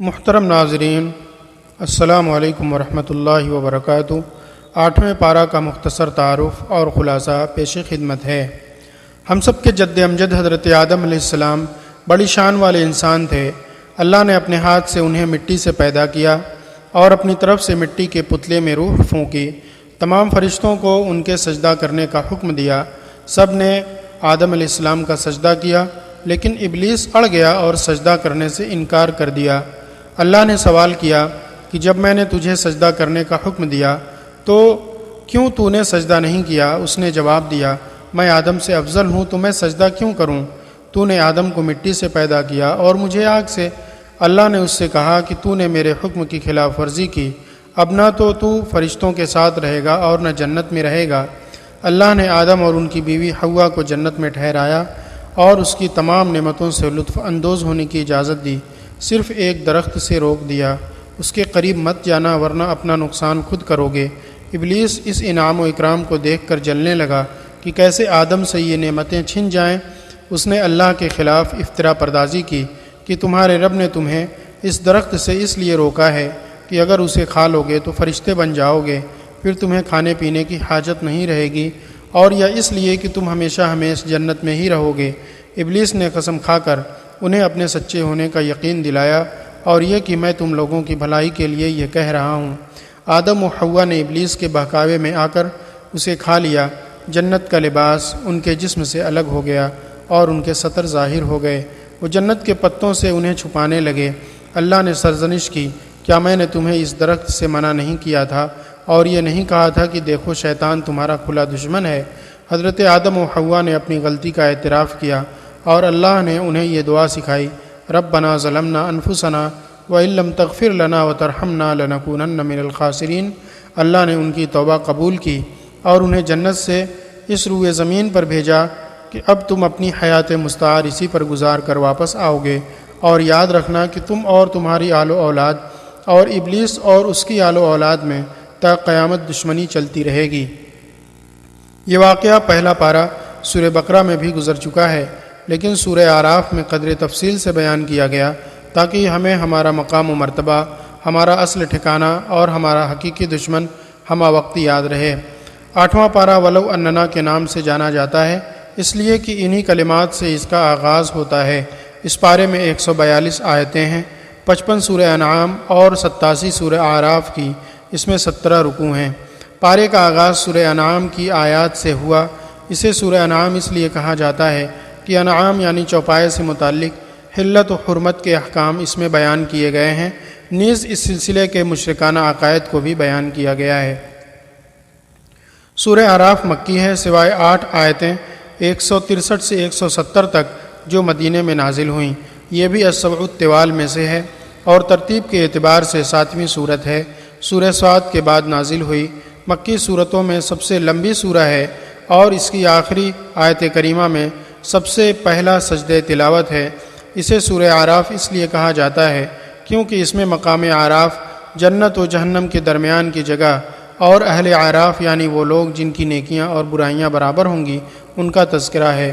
محترم ناظرین، السلام علیکم ورحمۃ اللہ وبرکاتہ۔ 8ویں پارہ کا مختصر تعارف اور خلاصہ پیش خدمت ہے۔ ہم سب کے جد امجد حضرت آدم علیہ السلام بڑی شان والے انسان تھے۔ اللہ نے اپنے ہاتھ سے انہیں مٹی سے پیدا کیا اور اپنی طرف سے مٹی کے پتلے میں روح پھونکی۔ تمام فرشتوں کو ان کے سجدہ کرنے کا حکم دیا۔ سب نے آدم علیہ السلام کا سجدہ کیا، لیکن ابلیس اڑ گیا اور سجدہ کرنے سے انکار کر دیا۔ اللہ نے سوال کیا کہ جب میں نے تجھے سجدہ کرنے کا حکم دیا تو کیوں تو نے سجدہ نہیں کیا؟ اس نے جواب دیا، میں آدم سے افضل ہوں تو میں سجدہ کیوں کروں؟ تو نے آدم کو مٹی سے پیدا کیا اور مجھے آگ سے۔ اللہ نے اس سے کہا کہ تو نے میرے حکم کی خلاف ورزی کی، اب نہ تو فرشتوں کے ساتھ رہے گا اور نہ جنت میں رہے گا۔ اللہ نے آدم اور ان کی بیوی حوا کو جنت میں ٹھہرایا اور اس کی تمام نعمتوں سے لطف اندوز ہونے کی اجازت دی، صرف ایک درخت سے روک دیا، اس کے قریب مت جانا ورنہ اپنا نقصان خود کرو گے۔ ابلیس اس انعام و اکرام کو دیکھ کر جلنے لگا کہ کیسے آدم سے یہ نعمتیں چھن جائیں۔ اس نے اللہ کے خلاف افترا پردازی کی کہ تمہارے رب نے تمہیں اس درخت سے اس لیے روکا ہے کہ اگر اسے کھا لو گے تو فرشتے بن جاؤ گے، پھر تمہیں کھانے پینے کی حاجت نہیں رہے گی، اور یا اس لیے کہ تم ہمیشہ ہمیشہ جنت میں ہی رہو گے۔ ابلیس نے قسم کھا کر انہیں اپنے سچے ہونے کا یقین دلایا اور یہ کہ میں تم لوگوں کی بھلائی کے لیے یہ کہہ رہا ہوں۔ آدم و حوا نے ابلیس کے بہکاوے میں آ کر اسے کھا لیا۔ جنت کا لباس ان کے جسم سے الگ ہو گیا اور ان کے سطر ظاہر ہو گئے۔ وہ جنت کے پتوں سے انہیں چھپانے لگے۔ اللہ نے سرزنش کی، کیا میں نے تمہیں اس درخت سے منع نہیں کیا تھا اور یہ نہیں کہا تھا کہ دیکھو شیطان تمہارا کھلا دشمن ہے؟ حضرت آدم و حوا نے اپنی غلطی کا اعتراف کیا اور اللہ نے انہیں یہ دعا سکھائی، ربنا ظلمنا انفسنا وان لم تغفر لنا وترحمنا لنکونن من الخاسرین۔ اللہ نے ان کی توبہ قبول کی اور انہیں جنت سے اس روئے زمین پر بھیجا کہ اب تم اپنی حیات مستعار اسی پر گزار کر واپس آؤ گے، اور یاد رکھنا کہ تم اور تمہاری آل و اولاد اور ابلیس اور اس کی آل و اولاد میں تا قیامت دشمنی چلتی رہے گی۔ یہ واقعہ پہلا پارہ سورہ بقرہ میں بھی گزر چکا ہے، لیکن سورہ اعراف میں قدر تفصیل سے بیان کیا گیا تاکہ ہمیں ہمارا مقام و مرتبہ، ہمارا اصل ٹھکانہ اور ہمارا حقیقی دشمن ہمہ وقتی یاد رہے۔ 8واں پارہ ولو اننا کے نام سے جانا جاتا ہے، اس لیے کہ انہی کلمات سے اس کا آغاز ہوتا ہے۔ اس پارے میں 142 آیتیں ہیں، 55 سورہ انعام اور 87 سورہ اعراف کی، اس میں 17 رکوع ہیں۔ پارے کا آغاز سورہ انعام کی آیات سے ہوا۔ اسے سورہ انعام اس لیے کہا جاتا ہے کہ انعام یعنی چوپائے سے متعلق حلت و حرمت کے احکام اس میں بیان کیے گئے ہیں، نیز اس سلسلے کے مشرکانہ عقائد کو بھی بیان کیا گیا ہے۔ سورہ اعراف مکی ہے، سوائے 8 آیتیں 163 سے 170 تک جو مدینے میں نازل ہوئیں۔ یہ بھی السبع الطوال میں سے ہے اور ترتیب کے اعتبار سے 7ویں سورت ہے۔ سورہ صاد کے بعد نازل ہوئی، مکی صورتوں میں سب سے لمبی سورہ ہے اور اس کی آخری آیت کریمہ میں سب سے پہلا سجدہ تلاوت ہے۔ اسے سورہ اعراف اس لیے کہا جاتا ہے کیونکہ اس میں مقام اعراف، جنت و جہنم کے درمیان کی جگہ، اور اہل اعراف یعنی وہ لوگ جن کی نیکیاں اور برائیاں برابر ہوں گی، ان کا تذکرہ ہے۔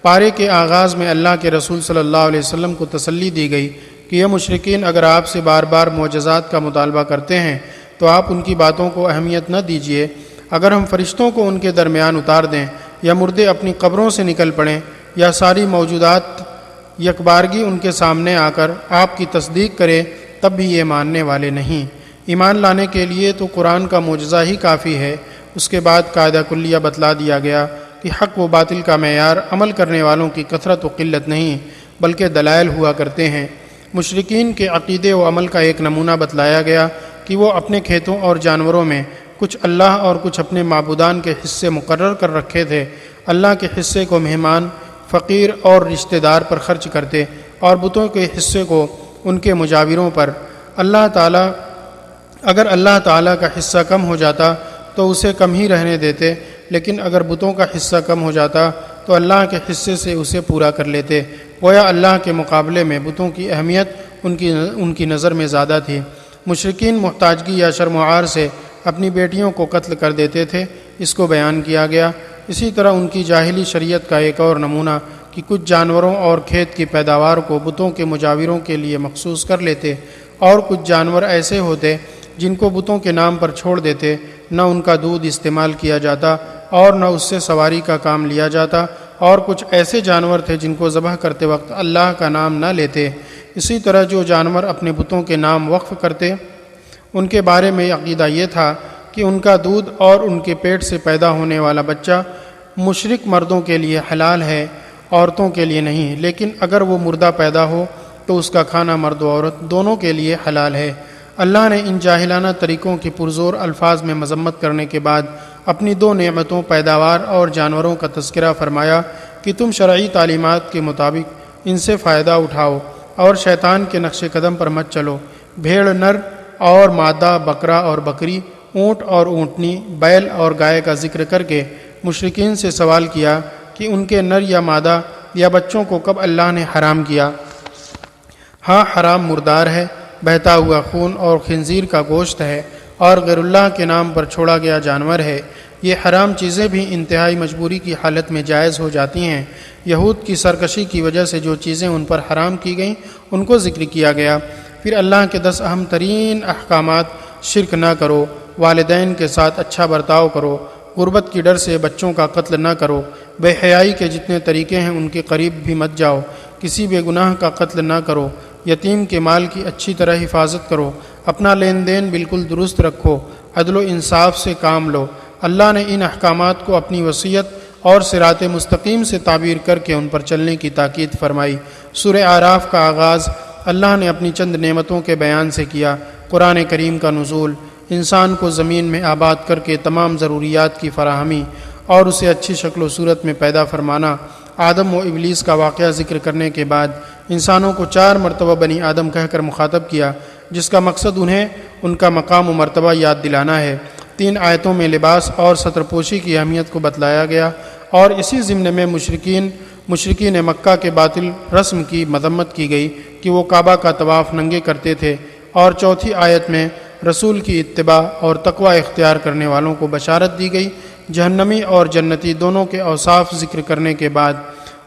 پارے کے آغاز میں اللہ کے رسول صلی اللہ علیہ وسلم کو تسلی دی گئی کہ یہ مشرکین اگر آپ سے بار بار معجزات کا مطالبہ کرتے ہیں تو آپ ان کی باتوں کو اہمیت نہ دیجیے۔ اگر ہم فرشتوں کو ان کے درمیان اتار دیں یا مردے اپنی قبروں سے نکل پڑیں یا ساری موجودات یکبارگی ان کے سامنے آ کر آپ کی تصدیق کرے، تب بھی یہ ماننے والے نہیں۔ ایمان لانے کے لیے تو قرآن کا معجزہ ہی کافی ہے۔ اس کے بعد قاعدہ کلیہ بتلا دیا گیا کہ حق و باطل کا معیار عمل کرنے والوں کی کثرت و قلت نہیں بلکہ دلائل ہوا کرتے ہیں۔ مشرکین کے عقیدے و عمل کا ایک نمونہ بتلایا گیا کہ وہ اپنے کھیتوں اور جانوروں میں کچھ اللہ اور کچھ اپنے معبودان کے حصے مقرر کر رکھے تھے۔ اللہ کے حصے کو مہمان، فقیر اور رشتہ دار پر خرچ کرتے اور بتوں کے حصے کو ان کے مجاوروں پر۔ اگر اللہ تعالیٰ کا حصہ کم ہو جاتا تو اسے کم ہی رہنے دیتے، لیکن اگر بتوں کا حصہ کم ہو جاتا تو اللہ کے حصے سے اسے پورا کر لیتے۔ گویا اللہ کے مقابلے میں بتوں کی اہمیت ان کی نظر میں زیادہ تھی۔ مشرکین محتاجگی یا شرم و عار سے اپنی بیٹیوں کو قتل کر دیتے تھے، اس کو بیان کیا گیا۔ اسی طرح ان کی جاہلی شریعت کا ایک اور نمونہ کہ کچھ جانوروں اور کھیت کی پیداوار کو بتوں کے مجاوروں کے لیے مخصوص کر لیتے اور کچھ جانور ایسے ہوتے جن کو بتوں کے نام پر چھوڑ دیتے، نہ ان کا دودھ استعمال کیا جاتا اور نہ اس سے سواری کا کام لیا جاتا، اور کچھ ایسے جانور تھے جن کو ذبح کرتے وقت اللہ کا نام نہ لیتے۔ اسی طرح جو جانور اپنے بتوں کے نام وقف کرتے ان کے بارے میں عقیدہ یہ تھا کہ ان کا دودھ اور ان کے پیٹ سے پیدا ہونے والا بچہ مشرک مردوں کے لیے حلال ہے، عورتوں کے لیے نہیں، لیکن اگر وہ مردہ پیدا ہو تو اس کا کھانا مرد و عورت دونوں کے لیے حلال ہے۔ اللہ نے ان جاہلانہ طریقوں کی پرزور الفاظ میں مذمت کرنے کے بعد اپنی دو نعمتوں پیداوار اور جانوروں کا تذکرہ فرمایا کہ تم شرعی تعلیمات کے مطابق ان سے فائدہ اٹھاؤ اور شیطان کے نقش قدم پر مت چلو۔ بھیڑ نر اور مادہ، بکرا اور بکری، اونٹ اور اونٹنی، بیل اور گائے کا ذکر کر کے مشرکین سے سوال کیا کہ ان کے نر یا مادہ یا بچوں کو کب اللہ نے حرام کیا؟ ہاں، حرام مردار ہے، بہتا ہوا خون اور خنزیر کا گوشت ہے اور غیر اللہ کے نام پر چھوڑا گیا جانور ہے۔ یہ حرام چیزیں بھی انتہائی مجبوری کی حالت میں جائز ہو جاتی ہیں۔ یہود کی سرکشی کی وجہ سے جو چیزیں ان پر حرام کی گئیں ان کو ذکر کیا گیا۔ پھر اللہ کے 10 اہم ترین احکامات: شرک نہ کرو، والدین کے ساتھ اچھا برتاؤ کرو، غربت کی ڈر سے بچوں کا قتل نہ کرو، بے حیائی کے جتنے طریقے ہیں ان کے قریب بھی مت جاؤ، کسی بے گناہ کا قتل نہ کرو، یتیم کے مال کی اچھی طرح حفاظت کرو، اپنا لین دین بالکل درست رکھو، عدل و انصاف سے کام لو۔ اللہ نے ان احکامات کو اپنی وصیت اور صراط مستقیم سے تعبیر کر کے ان پر چلنے کی تاکید فرمائی۔ سورہ اعراف کا آغاز اللہ نے اپنی چند نعمتوں کے بیان سے کیا۔ قرآن کریم کا نزول، انسان کو زمین میں آباد کر کے تمام ضروریات کی فراہمی اور اسے اچھی شکل و صورت میں پیدا فرمانا، آدم و ابلیس کا واقعہ ذکر کرنے کے بعد انسانوں کو 4 مرتبہ بنی آدم کہہ کر مخاطب کیا، جس کا مقصد انہیں ان کا مقام و مرتبہ یاد دلانا ہے۔ 3 آیتوں میں لباس اور ستر پوشی کی اہمیت کو بتلایا گیا اور اسی ضمن میں مشرکین مکہ کے باطل رسم کی مذمت کی گئی کہ وہ کعبہ کا طواف ننگے کرتے تھے، اور چوتھی آیت میں رسول کی اتباع اور تقوی اختیار کرنے والوں کو بشارت دی گئی۔ جہنمی اور جنتی دونوں کے اوصاف ذکر کرنے کے بعد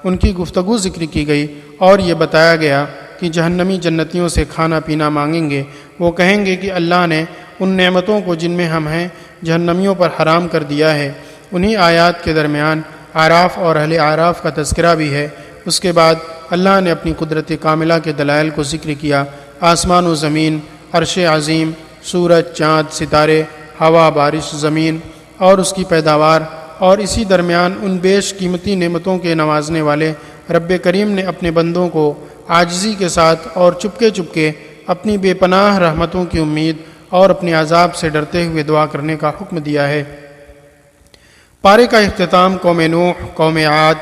ان کی گفتگو ذکر کی گئی اور یہ بتایا گیا کہ جہنمی جنتیوں سے کھانا پینا مانگیں گے۔ وہ کہیں گے کہ اللہ نے ان نعمتوں کو جن میں ہم ہیں جہنمیوں پر حرام کر دیا ہے۔ انہی آیات کے درمیان اعراف اور اہل اعراف کا تذکرہ بھی ہے۔ اس کے بعد اللہ نے اپنی قدرت کاملہ کے دلائل کو ذکر کیا۔ آسمان و زمین، عرش عظیم، سورج، چاند، ستارے، ہوا، بارش، زمین اور اس کی پیداوار، اور اسی درمیان ان بیش قیمتی نعمتوں کے نوازنے والے رب کریم نے اپنے بندوں کو عاجزی کے ساتھ اور چپکے چپکے اپنی بے پناہ رحمتوں کی امید اور اپنے عذاب سے ڈرتے ہوئے دعا کرنے کا حکم دیا ہے۔ پارے کا اختتام قوم نوح، قوم عاد،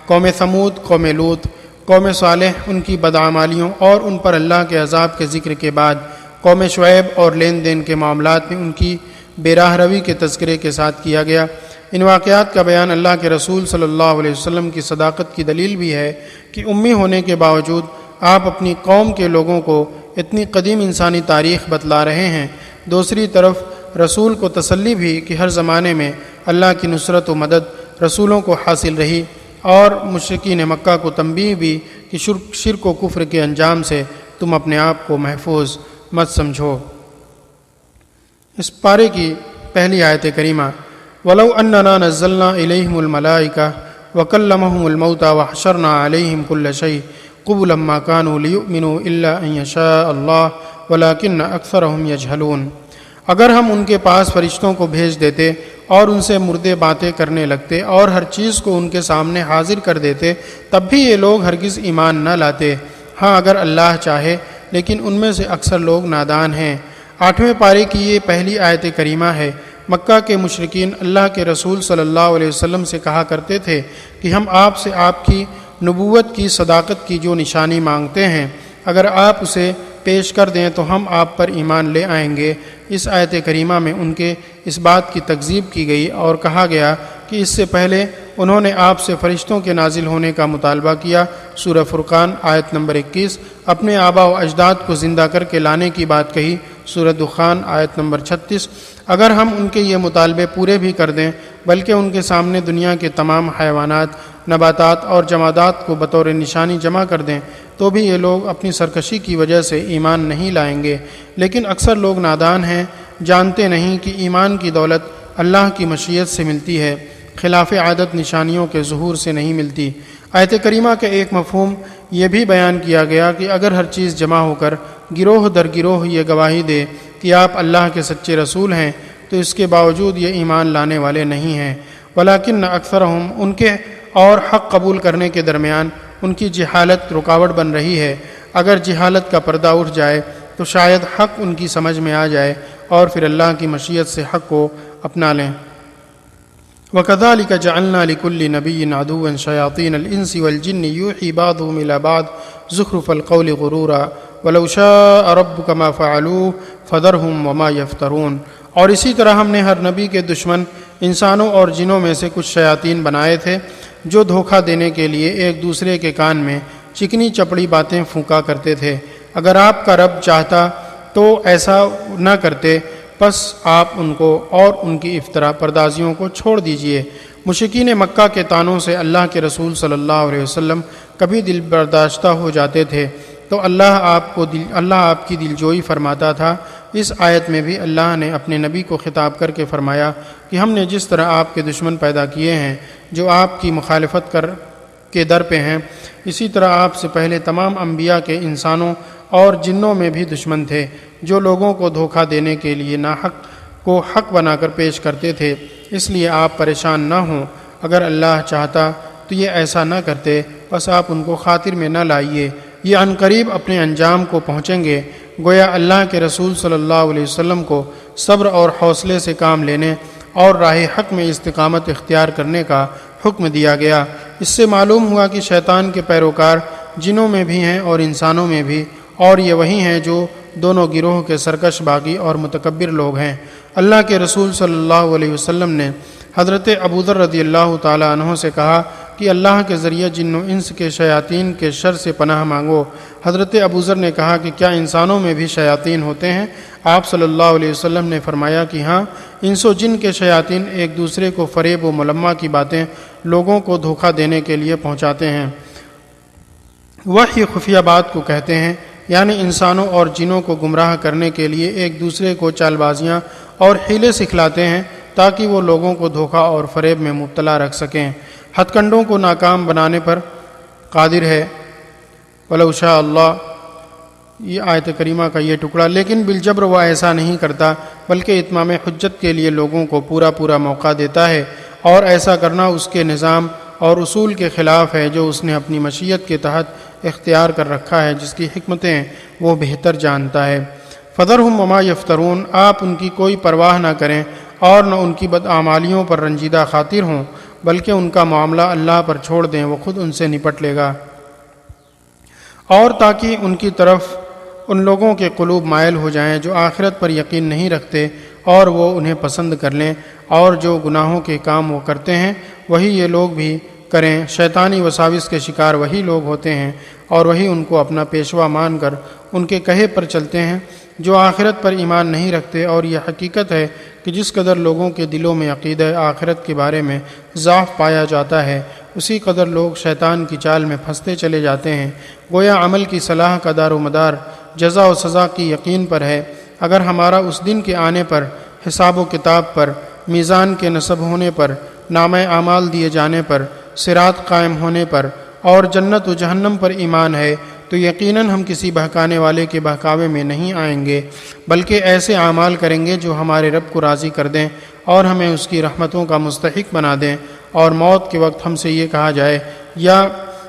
قوم ثمود، قوم لوط، قوم صالح، ان کی بدعمالیوں اور ان پر اللہ کے عذاب کے ذکر کے بعد قوم شعیب اور لین دین کے معاملات میں ان کی بے راہ روی کے تذکرے کے ساتھ کیا گیا۔ ان واقعات کا بیان اللہ کے رسول صلی اللہ علیہ وسلم کی صداقت کی دلیل بھی ہے کہ امی ہونے کے باوجود آپ اپنی قوم کے لوگوں کو اتنی قدیم انسانی تاریخ بتلا رہے ہیں۔ دوسری طرف رسول کو تسلی بھی کہ ہر زمانے میں اللہ کی نصرت و مدد رسولوں کو حاصل رہی، اور مشرکین مکہ کو تنبیہ بھی کہ شرک و کفر کے انجام سے تم اپنے آپ کو محفوظ مت سمجھو۔ اس پارے کی پہلی آیت کریمہ، وَلَوْ أَنَّنَا نَزَّلْنَا إِلَيْهِمُ الْمَلَائِكَةَ وَكَلَّمَهُمُ الْمَوْتَى وَحَشَرْنَا عَلَيْهِمْ كُلَّ شَيْءٍ قُبُلًا مَا كَانُوا لِيُؤْمِنُوا إِلَّا أَن يَشَاءَ اللَّهُ وَلَكِنَّ أَكْثَرَهُمْ يَجْهَلُونَ۔ اگر ہم ان کے پاس فرشتوں کو بھیج دیتے اور ان سے مردے باتیں کرنے لگتے اور ہر چیز کو ان کے سامنے حاضر کر دیتے، تب بھی یہ لوگ ہرگز ایمان نہ لاتے۔ ہاں، اگر اللہ چاہے، لیکن ان میں سے اکثر لوگ نادان ہیں۔ 8ویں پارے کی یہ پہلی آیت کریمہ ہے۔ مکہ کے مشرکین اللہ کے رسول صلی اللہ علیہ وسلم سے کہا کرتے تھے کہ ہم آپ سے آپ کی نبوت کی صداقت کی جو نشانی مانگتے ہیں، اگر آپ اسے پیش کر دیں تو ہم آپ پر ایمان لے آئیں گے۔ اس آیت کریمہ میں ان کے اس بات کی تکذیب کی گئی اور کہا گیا کہ اس سے پہلے انہوں نے آپ سے فرشتوں کے نازل ہونے کا مطالبہ کیا۔ سورہ فرقان آیت نمبر 21۔ اپنے آبا و اجداد کو زندہ کر کے لانے کی بات کہی۔ سورہ دخان آیت نمبر 36۔ اگر ہم ان کے یہ مطالبے پورے بھی کر دیں، بلکہ ان کے سامنے دنیا کے تمام حیوانات نباتات اور جمادات کو بطور نشانی جمع کر دیں تو بھی یہ لوگ اپنی سرکشی کی وجہ سے ایمان نہیں لائیں گے۔ لیکن اکثر لوگ نادان ہیں، جانتے نہیں کہ ایمان کی دولت اللہ کی مشیت سے ملتی ہے، خلاف عادت نشانیوں کے ظہور سے نہیں ملتی۔ آیت کریمہ کا ایک مفہوم یہ بھی بیان کیا گیا کہ اگر ہر چیز جمع ہو کر گروہ در گروہ یہ گواہی دے کہ آپ اللہ کے سچے رسول ہیں تو اس کے باوجود یہ ایمان لانے والے نہیں ہیں، ولیکن اکثرہم، ان کے اور حق قبول کرنے کے درمیان ان کی جہالت رکاوٹ بن رہی ہے۔ اگر جہالت کا پردہ اٹھ جائے تو شاید حق ان کی سمجھ میں آ جائے اور پھر اللہ کی مشیت سے حق کو اپنا لیں۔ وَكَذَلِكَ جَعَلْنَا لِكُلِّ نَبِيٍّ عَدُوًّا شَيَاطِينَ الْإِنسِ وَالْجِنِّ يُوحِي بَعْضُهُمْ إِلَى بَعْضٍ زُخْرُفَ الْقَوْلِ غُرُورًا وَلَوْ شَاءَ رَبُّكَ مَا فَعَلُوهُ فَذَرْهُمْ وَمَا يَفْتَرُونَ۔ اور اسی طرح ہم نے ہر نبی کے دشمن انسانوں اور جنوں میں سے کچھ شیاطین بنائے تھے جو دھوکہ دینے کے لیے ایک دوسرے کے کان میں چکنی چپڑی باتیں پھونکا کرتے تھے۔ اگر آپ کا رب چاہتا تو ایسا نہ کرتے، پس آپ ان کو اور ان کی افترا پردازیوں کو چھوڑ دیجئے۔ مشرکین مکہ کے طعنوں سے اللہ کے رسول صلی اللہ علیہ وسلم کبھی دل برداشتہ ہو جاتے تھے تو اللہ آپ کی دلجوئی فرماتا تھا۔ اس آیت میں بھی اللہ نے اپنے نبی کو خطاب کر کے فرمایا کہ ہم نے جس طرح آپ کے دشمن پیدا کیے ہیں جو آپ کی مخالفت کے در پہ ہیں، اسی طرح آپ سے پہلے تمام انبیاء کے انسانوں اور جنوں میں بھی دشمن تھے جو لوگوں کو دھوکہ دینے کے لیے ناحق کو حق بنا کر پیش کرتے تھے۔ اس لیے آپ پریشان نہ ہوں، اگر اللہ چاہتا تو یہ ایسا نہ کرتے، بس آپ ان کو خاطر میں نہ لائیے، یہ عنقریب اپنے انجام کو پہنچیں گے۔ گویا اللہ کے رسول صلی اللہ علیہ وسلم کو صبر اور حوصلے سے کام لینے اور راہ حق میں استقامت اختیار کرنے کا حکم دیا گیا۔ اس سے معلوم ہوا کہ شیطان کے پیروکار جنوں میں بھی ہیں اور انسانوں میں بھی، اور یہ وہی ہیں جو دونوں گروہ کے سرکش باغی اور متکبر لوگ ہیں۔ اللہ کے رسول صلی اللہ علیہ وسلم نے حضرت ابوذر رضی اللہ تعالی عنہ سے کہا کہ اللہ کے ذریعے جن و انس کے شیاطین کے شر سے پناہ مانگو۔ حضرت ابوذر نے کہا کہ کیا انسانوں میں بھی شیاطین ہوتے ہیں؟ آپ صلی اللہ علیہ وسلم نے فرمایا کہ ہاں، انس و جن کے شیاطین ایک دوسرے کو فریب و ملمہ کی باتیں لوگوں کو دھوکہ دینے کے لیے پہنچاتے ہیں۔ وحی خفیہ بات کو کہتے ہیں، یعنی انسانوں اور جنوں کو گمراہ کرنے کے لیے ایک دوسرے کو چال بازیاں اور حیلے سکھلاتے ہیں تاکہ وہ لوگوں کو دھوکہ اور فریب میں مبتلا رکھ سکیں۔ ہتھ کنڈوں کو ناکام بنانے پر قادر ہے۔ وَلَوْ شَاءَ اللہ، یہ آیت کریمہ کا یہ ٹکڑا، لیکن بالجبر وہ ایسا نہیں کرتا بلکہ اتمام حجت کے لیے لوگوں کو پورا موقع دیتا ہے، اور ایسا کرنا اس کے نظام اور اصول کے خلاف ہے جو اس نے اپنی مشیت کے تحت اختیار کر رکھا ہے، جس کی حکمتیں وہ بہتر جانتا ہے۔ فَذَرْهُمْ وَمَا يَفْتَرُونَ، آپ ان کی کوئی پرواہ نہ کریں اور نہ ان کی بدعمالیوں پر رنجیدہ خاطر ہوں، بلکہ ان کا معاملہ اللہ پر چھوڑ دیں، وہ خود ان سے نپٹ لے گا۔ اور تاکہ ان کی طرف ان لوگوں کے قلوب مائل ہو جائیں جو آخرت پر یقین نہیں رکھتے اور وہ انہیں پسند کر لیں، اور جو گناہوں کے کام وہ کرتے ہیں وہی یہ لوگ بھی کریں۔ شیطانی وساوس کے شکار وہی لوگ ہوتے ہیں اور وہی ان کو اپنا پیشوا مان کر ان کے کہے پر چلتے ہیں جو آخرت پر ایمان نہیں رکھتے۔ اور یہ حقیقت ہے کہ جس قدر لوگوں کے دلوں میں عقیدہ آخرت کے بارے میں ضعف پایا جاتا ہے، اسی قدر لوگ شیطان کی چال میں پھنستے چلے جاتے ہیں۔ گویا عمل کی صلاح کا دار و مدار جزا و سزا کی یقین پر ہے۔ اگر ہمارا اس دن کے آنے پر، حساب و کتاب پر، میزان کے نصب ہونے پر، نامہ اعمال دیے جانے پر، صراط قائم ہونے پر اور جنت و جہنم پر ایمان ہے تو یقیناً ہم کسی بہکانے والے کے بہکاوے میں نہیں آئیں گے، بلکہ ایسے اعمال کریں گے جو ہمارے رب کو راضی کر دیں اور ہمیں اس کی رحمتوں کا مستحق بنا دیں۔ اور موت کے وقت ہم سے یہ کہا جائے، یا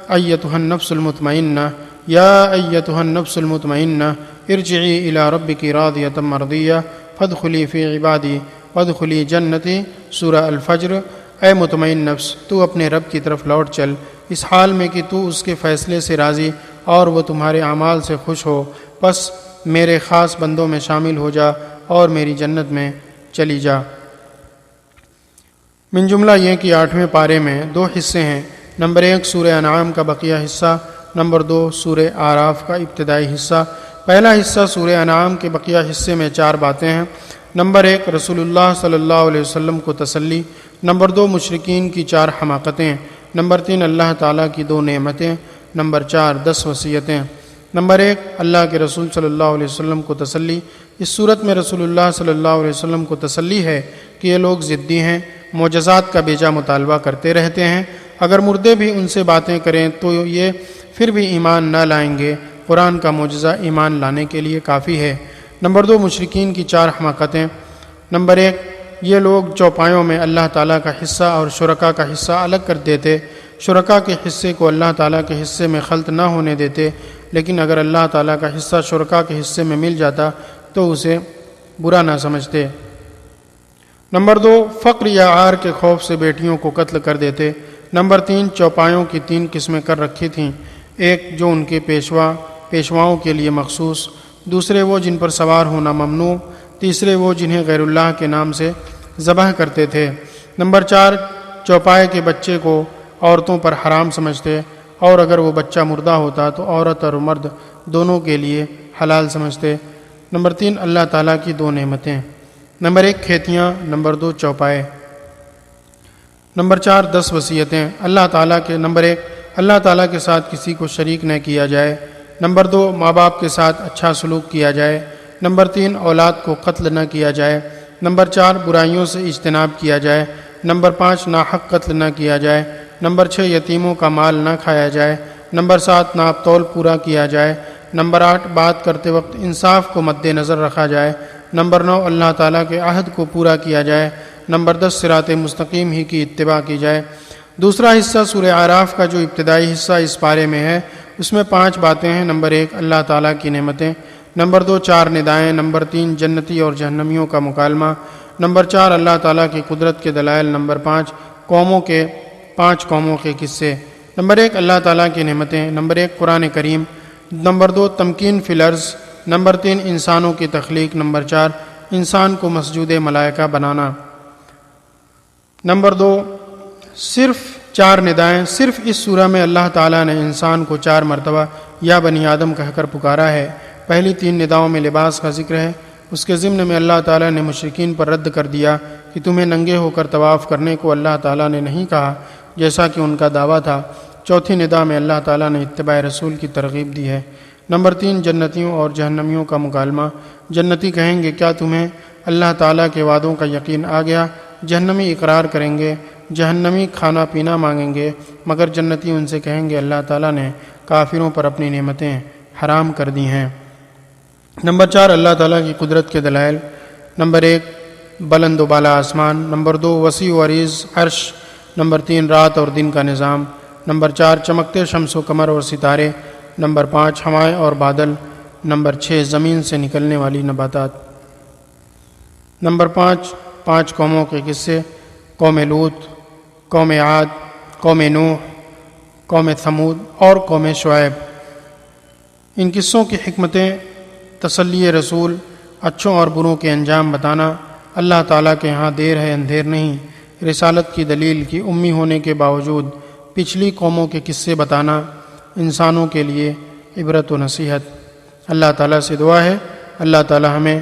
ایتھا النفس المطمئنہ، یا ایتھا النفس المطمئنہ ارجعی الی ربک راضیۃ مرضیہ فادخلی فی عبادی وادخلی جنتی۔ سورہ الفجر۔ اے مطمئن نفس، تو اپنے رب کی طرف لوٹ چل، اس حال میں کہ تو اس کے فیصلے سے راضی اور وہ تمہارے اعمال سے خوش ہو، پس میرے خاص بندوں میں شامل ہو جا اور میری جنت میں چلی جا۔ من جملہ یہ کہ 8ویں پارے میں 2 حصے ہیں۔ نمبر 1 سورہ انعام کا بقیہ حصہ، نمبر 2 سورہ اعراف کا ابتدائی حصہ۔ پہلا حصہ سورہ انعام کے بقیہ حصے میں 4 باتیں ہیں۔ نمبر 1 رسول اللہ صلی اللہ علیہ وسلم کو تسلی، نمبر 2 مشرکین کی 4 حماقتیں، نمبر 3 اللہ تعالیٰ کی 2 نعمتیں، نمبر 4 10 وصیتیں۔ نمبر 1 اللہ کے رسول صلی اللہ علیہ وسلم کو تسلی۔ اس صورت میں رسول اللہ صلی اللہ علیہ وسلم کو تسلی ہے کہ یہ لوگ ضدی ہیں، معجزات کا بیجا مطالبہ کرتے رہتے ہیں، اگر مردے بھی ان سے باتیں کریں تو یہ پھر بھی ایمان نہ لائیں گے، قرآن کا معجزہ ایمان لانے کے لیے کافی ہے۔ نمبر 2 مشرکین کی 4 حماقتیں۔ نمبر 1 یہ لوگ چوپایوں میں اللہ تعالیٰ کا حصہ اور شرکا کا حصہ الگ کر دیتے، شرکا کے حصے کو اللہ تعالیٰ کے حصے میں خلط نہ ہونے دیتے، لیکن اگر اللہ تعالیٰ کا حصہ شرکا کے حصے میں مل جاتا تو اسے برا نہ سمجھتے۔ نمبر 2 فقر یا عار کے خوف سے بیٹیوں کو قتل کر دیتے۔ نمبر 3 چوپایوں کی 3 قسمیں کر رکھی تھیں، ایک جو ان کے پیشواؤں کے لیے مخصوص، دوسرے وہ جن پر سوار ہونا ممنوع، تیسرے وہ جنہیں غیر اللہ کے نام سے ذبح کرتے تھے۔ نمبر 4 چوپائے کے بچے کو عورتوں پر حرام سمجھتے، اور اگر وہ بچہ مردہ ہوتا تو عورت اور مرد دونوں کے لیے حلال سمجھتے۔ نمبر 3 اللہ تعالیٰ کی 2 نعمتیں۔ نمبر 1 کھیتیاں، نمبر 2 چوپائے۔ نمبر 4 10 وصیتیں۔ نمبر 1 اللہ تعالیٰ کے ساتھ کسی کو شریک نہ کیا جائے۔ نمبر 2 ماں باپ کے ساتھ اچھا سلوک کیا جائے۔ نمبر 3 اولاد کو قتل نہ کیا جائے۔ نمبر 4 برائیوں سے اجتناب کیا جائے۔ نمبر 5 ناحق قتل نہ کیا جائے۔ نمبر 6 یتیموں کا مال نہ کھایا جائے۔ نمبر 7 ناپ تول پورا کیا جائے۔ نمبر 8 بات کرتے وقت انصاف کو مد نظر رکھا جائے۔ نمبر 9 اللہ تعالیٰ کے عہد کو پورا کیا جائے۔ نمبر 10 صراط مستقیم ہی کی اتباع کی جائے۔ دوسرا حصہ سورہ اعراف کا جو ابتدائی حصہ اس پارے میں ہے، اس میں 5 باتیں ہیں۔ نمبر 1 اللہ تعالیٰ کی نعمتیں۔ نمبر 2 4 ندائیں۔ نمبر 3 جنتی اور جہنمیوں کا مکالمہ۔ نمبر 4 اللہ تعالیٰ کی قدرت کے دلائل۔ نمبر 5 5 قوموں کے قصے۔ نمبر 1 اللہ تعالیٰ کی نعمتیں۔ نمبر 1 قرآن کریم۔ نمبر 2 تمکین فی الارض۔ نمبر 3 انسانوں کی تخلیق۔ نمبر 4 انسان کو مسجود ملائکہ بنانا۔ نمبر 2 صرف 4 ندائیں۔ صرف اس سورہ میں اللہ تعالیٰ نے انسان کو 4 مرتبہ یا بنی آدم کہہ کر پکارا ہے۔ پہلی 3 نداؤں میں لباس کا ذکر ہے، اس کے ضمن میں اللہ تعالیٰ نے مشرکین پر رد کر دیا کہ تمہیں ننگے ہو کر طواف کرنے کو اللہ تعالیٰ نے نہیں کہا جیسا کہ ان کا دعویٰ تھا۔ چوتھی ندا میں اللہ تعالیٰ نے اتباع رسول کی ترغیب دی ہے۔ نمبر 3 جنتیوں اور جہنمیوں کا مکالمہ۔ جنتی کہیں گے کیا تمہیں اللہ تعالیٰ کے وعدوں کا یقین آ گیا؟ جہنمی اقرار کریں گے، جہنمی کھانا پینا مانگیں گے، مگر جنتی ان سے کہیں گے اللہ تعالیٰ نے کافروں پر اپنی نعمتیں حرام کر دی ہیں۔ نمبر 4 اللہ تعالیٰ کی قدرت کے دلائل۔ نمبر 1 بلند و بالا آسمان۔ نمبر 2 وسیع و عریض عرش۔ نمبر 3 رات اور دن کا نظام۔ نمبر 4 چمکتے شمس و قمر اور ستارے۔ نمبر 5 ہوائیں اور بادل۔ نمبر 6 زمین سے نکلنے والی نباتات۔ نمبر 5 قوموں کے قصے: قوم لوط، قوم عاد، قوم نوح، قوم ثمود اور قوم شعیب۔ ان قصوں کی حکمتیں: تسلی رسول، اچھوں اور بروں کے انجام بتانا، اللہ تعالیٰ کے ہاں دیر ہے اندھیر نہیں، رسالت کی دلیل کی امی ہونے کے باوجود پچھلی قوموں کے قصے بتانا، انسانوں کے لیے عبرت و نصیحت۔ اللہ تعالیٰ سے دعا ہے اللہ تعالیٰ ہمیں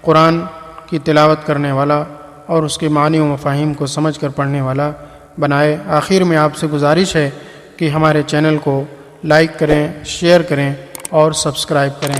قرآن کی تلاوت کرنے والا اور اس کے معنی و مفاہیم کو سمجھ کر پڑھنے والا بنائے۔ آخر میں آپ سے گزارش ہے کہ ہمارے چینل کو لائک کریں، شیئر کریں اور سبسکرائب کریں۔